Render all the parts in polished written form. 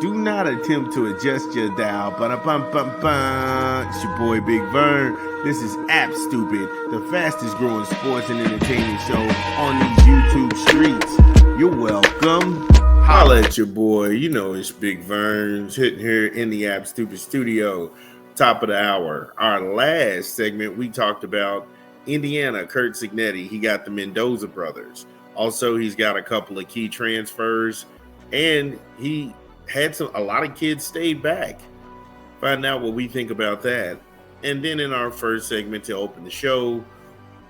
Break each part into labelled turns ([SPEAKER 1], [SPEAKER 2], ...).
[SPEAKER 1] Do not attempt to adjust your dial. Ba-da-bum-bum-bum. It's your boy Big Vern. This is App Stupid, the fastest growing sports and entertainment show on these YouTube streets. You're welcome. Holla at your boy. You know it's Big Vern's hitting here in the App Stupid studio. Top of the hour. Our last segment, we talked about Indiana, Kurt Signetti. He got the Mendoza brothers. Also, he's got a couple of key transfers, and he had a lot of kids stay back. Find out what we think about that. And then in our first segment to open the show,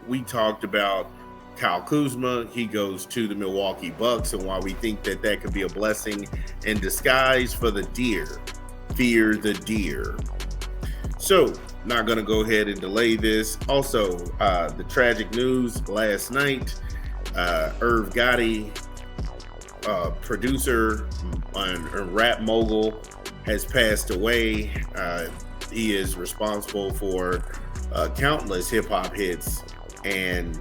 [SPEAKER 1] we talked about Kyle Kuzma. He goes to the Milwaukee Bucks, and why we think that that could be a blessing in disguise for the deer. Fear the deer. So, not going to go ahead and delay this. Also, the tragic news last night, Irv Gotti, producer and rap mogul, has passed away. He is responsible for countless hip-hop hits, and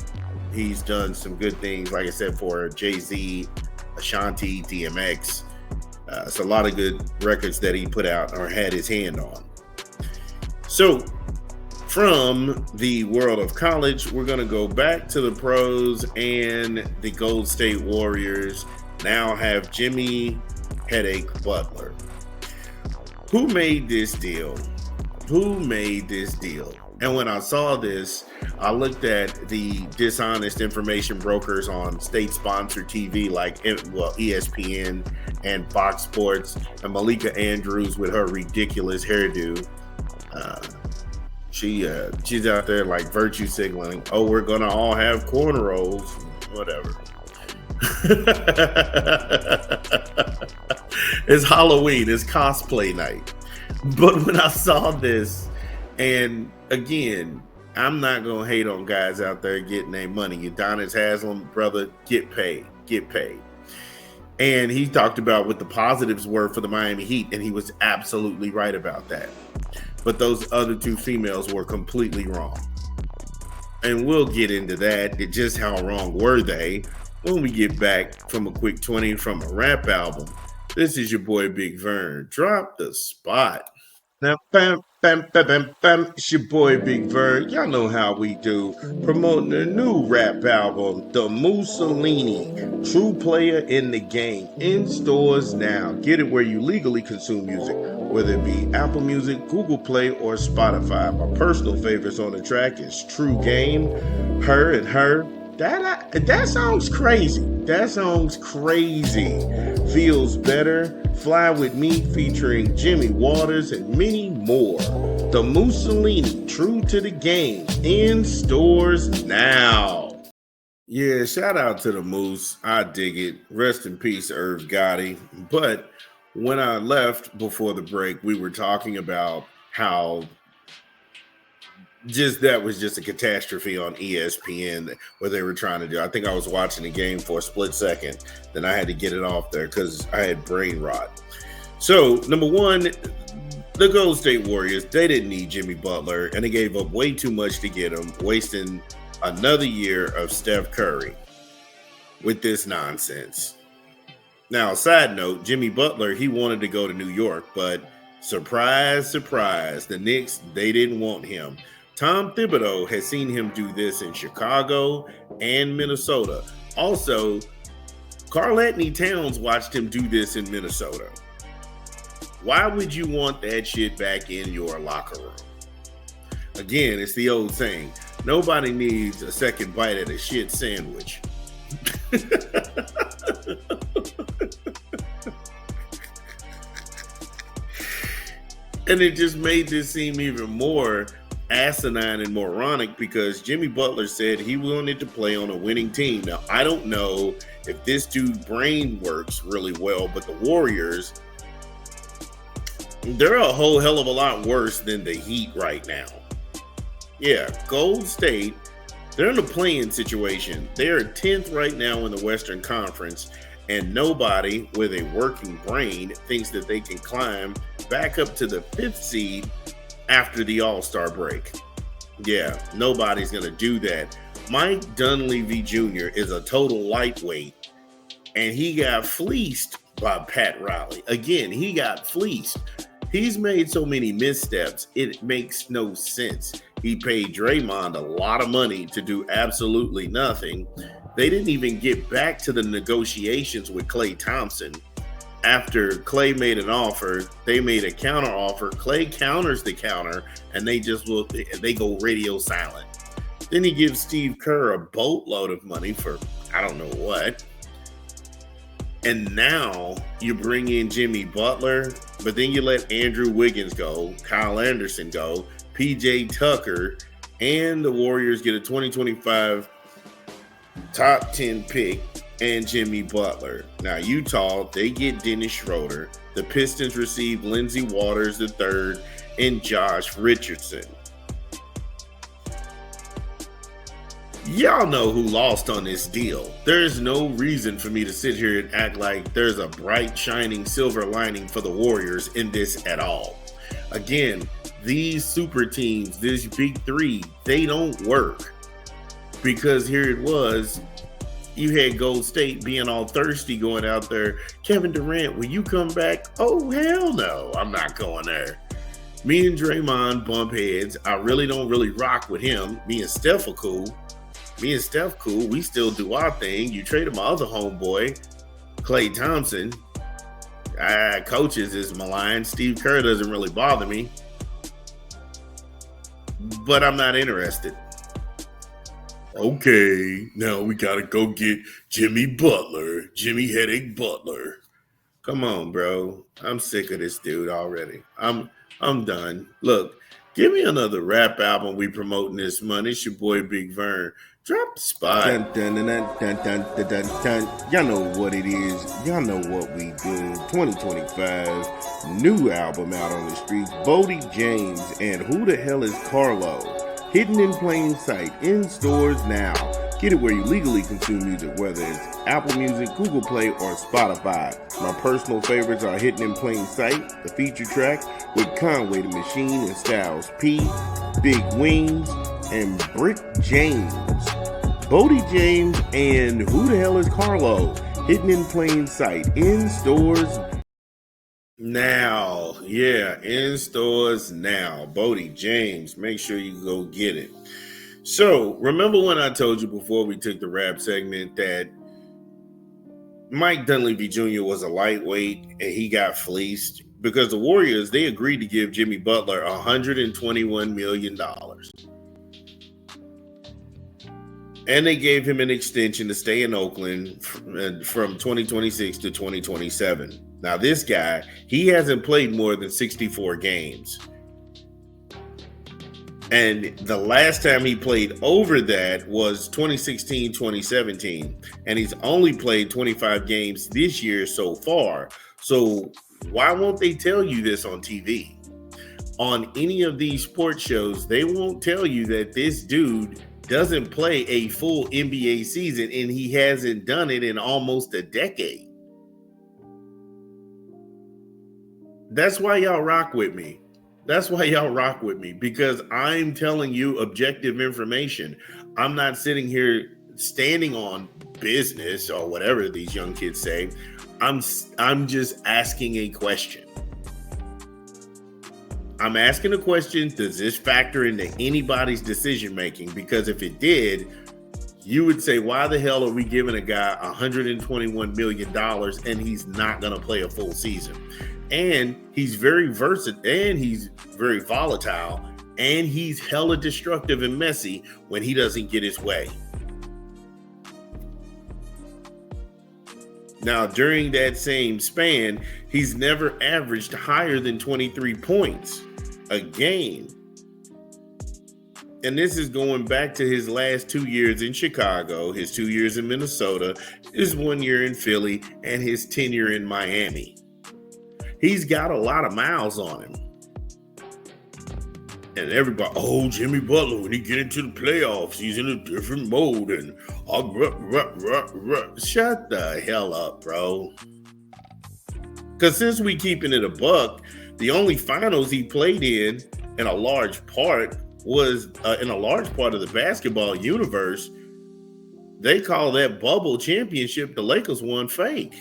[SPEAKER 1] he's done some good things, like I said, for Jay-Z, Ashanti, DMX. It's a lot of good records that he put out or had his hand on. So, from the world of college, we're going to go back to the pros, and the Golden State Warriors now have Jimmy Headache Butler. Who made this deal? And when I saw this, I looked at the dishonest information brokers on state-sponsored TV like ESPN and Fox Sports, and Malika Andrews with her ridiculous hairdo. She's out there like virtue signaling. Oh, we're gonna all have cornrows, whatever. It's Halloween, it's cosplay night. But when I saw this, and again, I'm not gonna hate on guys out there getting their money. Udonis Haslem, brother, get paid. And he talked about what the positives were for the Miami Heat, and he was absolutely right about that. But those other two females were completely wrong. And we'll get into that, just how wrong were they, when we get back from a quick 20 from a rap album. This is your boy Big Vern. Drop the spot. Now, bam, bam, bam, bam, bam. It's your boy Big Vern. Y'all know how we do. Promoting a new rap album, The Mussolini, True Player in the Game, in stores now. Get it where you legally consume music, whether it be Apple Music, Google Play, or Spotify. My personal favorites on the track is True Game, Her and Her. That song's crazy. Feels Better, Fly With Me featuring Jimmy Waters, and many more. The Mussolini, True to the Game, in stores now. Yeah, shout out to the Moose. I dig it. Rest in peace, Irv Gotti. But when I left before the break, we were talking about how that was just a catastrophe on ESPN, what they were trying to do. I think I was watching the game for a split second, then I had to get it off there because I had brain rot. So, number one, the Golden State Warriors, they didn't need Jimmy Butler, and they gave up way too much to get him, wasting another year of Steph Curry with this nonsense. Now, side note, Jimmy Butler, he wanted to go to New York, but surprise, the Knicks, they didn't want him. Tom Thibodeau has seen him do this in Chicago and Minnesota. Also, Karl-Anthony Towns watched him do this in Minnesota. Why would you want that shit back in your locker room? Again, it's the old saying, nobody needs a second bite at a shit sandwich. And it just made this seem even more asinine and moronic because Jimmy Butler said he wanted to play on a winning team. Now, I don't know if this dude's brain works really well, but the Warriors, they're a whole hell of a lot worse than the Heat right now. Yeah, Golden State, they're in a play-in situation. They're 10th right now in the Western Conference, and nobody with a working brain thinks that they can climb back up to the 5th seed after the All-Star break. Yeah, nobody's going to do that. Mike Dunleavy Jr. is a total lightweight, and he got fleeced by Pat Riley. Again, he got fleeced. He's made so many missteps, it makes no sense. He paid Draymond a lot of money to do absolutely nothing. They didn't even get back to the negotiations with Klay Thompson. After Klay made an offer, they made a counter offer. Klay counters the counter, and they go radio silent. Then he gives Steve Kerr a boatload of money for I don't know what. And now you bring in Jimmy Butler, but then you let Andrew Wiggins go, Kyle Anderson go, PJ Tucker, and the Warriors get a 2025 top 10 pick and Jimmy Butler. Now Utah, they get Dennis Schroeder. The Pistons receive Lindsey Waters III and Josh Richardson. Y'all know who lost on this deal. There's no reason for me to sit here and act like there's a bright, shining silver lining for the Warriors in this at all. Again, these super teams, this big three, they don't work. Because here it was, you had Gold State being all thirsty going out there. Kevin Durant, will you come back? Oh, hell no, I'm not going there. Me and Draymond bump heads. I really don't rock with him. Me and Steph are cool. Me and Steph cool. We still do our thing. You traded my other homeboy, Klay Thompson. Coaches is maligned. Steve Kerr doesn't really bother me. But I'm not interested. Okay, now we got to go get Jimmy Butler. Jimmy Headache Butler. Come on, bro. I'm sick of this dude already. I'm done. Look, give me another rap album we promoting this month. It's your boy Big Vern. Drop the spot. Dun, dun, dun, dun, dun, dun, dun, dun. Y'all know what it is. Y'all know what we do. 2025. New album out on the streets. Bodie James and Who the Hell is Carlo? Hidden in plain sight. In stores now. Get it where you legally consume music, whether it's Apple Music, Google Play, or Spotify. My personal favorites are Hidden in Plain Sight, the feature track with Conway the Machine and Styles P, Big Wings, and Brick James. Bodie James and Who the Hell is Carlo? Hidden in Plain Sight. In stores now. Yeah, in stores now. Bodie James. Make sure you go get it. So, remember when I told you before we took the rap segment that Mike Dunleavy Jr. was a lightweight and he got fleeced? Because the Warriors, they agreed to give Jimmy Butler $121 million. And they gave him an extension to stay in Oakland from 2026 to 2027. Now, this guy, he hasn't played more than 64 games. And the last time he played over that was 2016-2017. And he's only played 25 games this year so far. So why won't they tell you this on TV? On any of these sports shows, they won't tell you that this dude doesn't play a full NBA season, and he hasn't done it in almost a decade. That's why y'all rock with me. Because I'm telling you objective information. I'm not sitting here standing on business or whatever these young kids say. I'm just asking a question. I'm asking a question, does this factor into anybody's decision making? Because if it did, you would say, why the hell are we giving a guy $121 million and he's not going to play a full season? And he's very versatile, and he's very volatile, and he's hella destructive and messy when he doesn't get his way. Now, during that same span, he's never averaged higher than 23 points a game. And this is going back to his last 2 years in Chicago, his 2 years in Minnesota, his 1 year in Philly, and his tenure in Miami. He's got a lot of miles on him. And everybody, oh, Jimmy Butler, when he get into the playoffs, he's in a different mode. And shut the hell up, bro. Because since we keeping it a buck, the only finals he played in a large part was in a large part of the basketball universe. They call that bubble championship the Lakers won fake.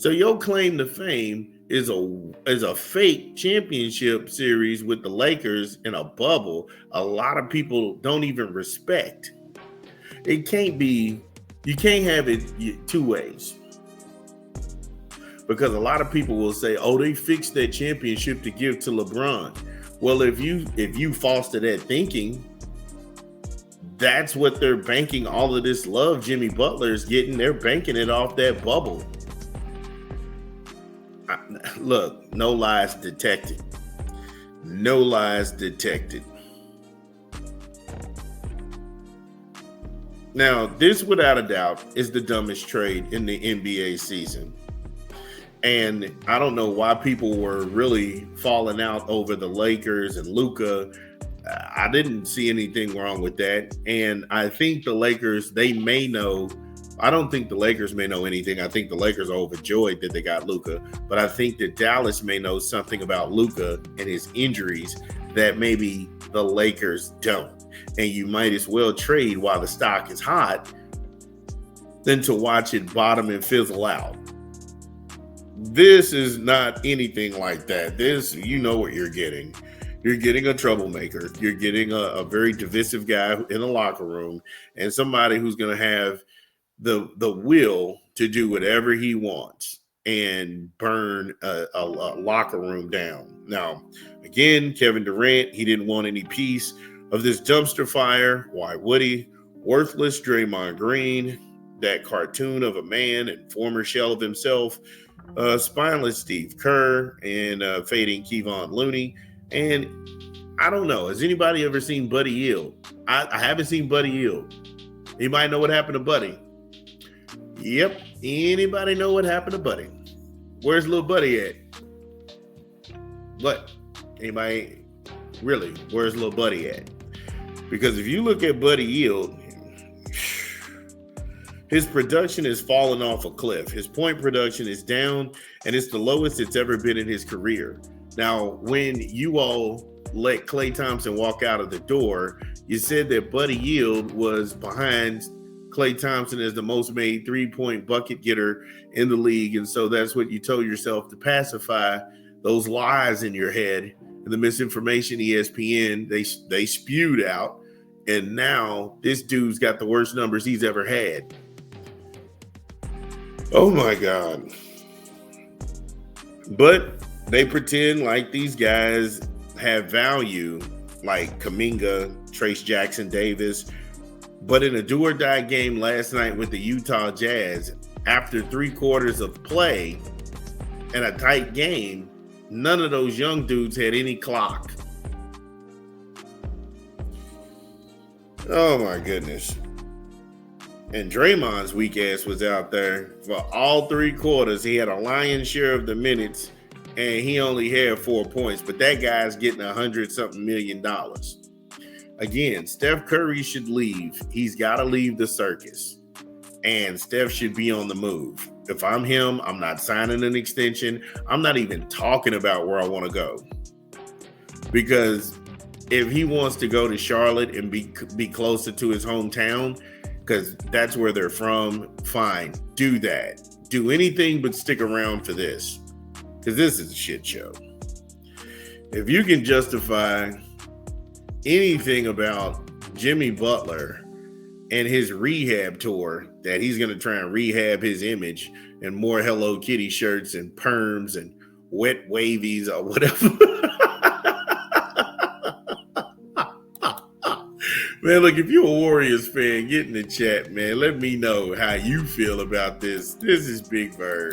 [SPEAKER 1] So your claim to fame is a fake championship series with the Lakers in a bubble. A lot of people don't even respect. It can't be. You can't have it two ways, because a lot of people will say, "Oh, they fixed that championship to give to LeBron." Well, if you foster that thinking, that's what they're banking all of this love Jimmy Butler is getting. They're banking it off that bubble. Look, no lies detected. No lies detected. Now, this without a doubt is the dumbest trade in the NBA season. And I don't know why people were really falling out over the Lakers and Luka. I didn't see anything wrong with that. And I think the Lakers, they may know. I don't think the Lakers may know anything. I think the Lakers are overjoyed that they got Luka. But I think that Dallas may know something about Luka and his injuries that maybe the Lakers don't. And you might as well trade while the stock is hot than to watch it bottom and fizzle out. This is not anything like that. This, you know what you're getting. You're getting a troublemaker. You're getting a very divisive guy in a locker room, and somebody who's going to have the will to do whatever he wants and burn a locker room down. Now, again, Kevin Durant, he didn't want any piece of this dumpster fire. Why would he? Worthless Draymond Green, that cartoon of a man and former shell of himself, spineless Steve Kerr, and fading Kevon Looney. And I don't know. Has anybody ever seen Buddy Hield? I haven't seen Buddy Hield. Anybody know what happened to Buddy? Yep. Anybody know what happened to Buddy? Where's little Buddy at? What? Anybody? Really? Where's little Buddy at? Because if you look at Buddy Hield, his production has fallen off a cliff. His point production is down, and it's the lowest it's ever been in his career. Now, when you all let Klay Thompson walk out of the door, you said that Buddy Hield was behind Klay Thompson as the most made three-point bucket getter in the league. And so that's what you told yourself to pacify those lies in your head and the misinformation ESPN they spewed out. And now this dude's got the worst numbers he's ever had. Oh my God. But they pretend like these guys have value, like Kuminga, Trace Jackson Davis. But in a do or die game last night with the Utah Jazz, after 3 quarters of play and a tight game, none of those young dudes had any clock. Oh my goodness. And Draymond's weak ass was out there for all 3 quarters. He had a lion's share of the minutes, and he only had 4 points. But that guy's getting $100-something million. Again, Steph Curry should leave. He's got to leave the circus. And Steph should be on the move. If I'm him, I'm not signing an extension. I'm not even talking about where I want to go. Because if he wants to go to Charlotte and be closer to his hometown, because that's where they're from, fine, do that. Do anything but stick around for this. Because this is a shit show. If you can justify anything about Jimmy Butler and his rehab tour, that he's going to try and rehab his image and more Hello Kitty shirts and perms and wet wavies or whatever. Man, look, if you're a Warriors fan, get in the chat, man. Let me know how you feel about this. This is Big Bird.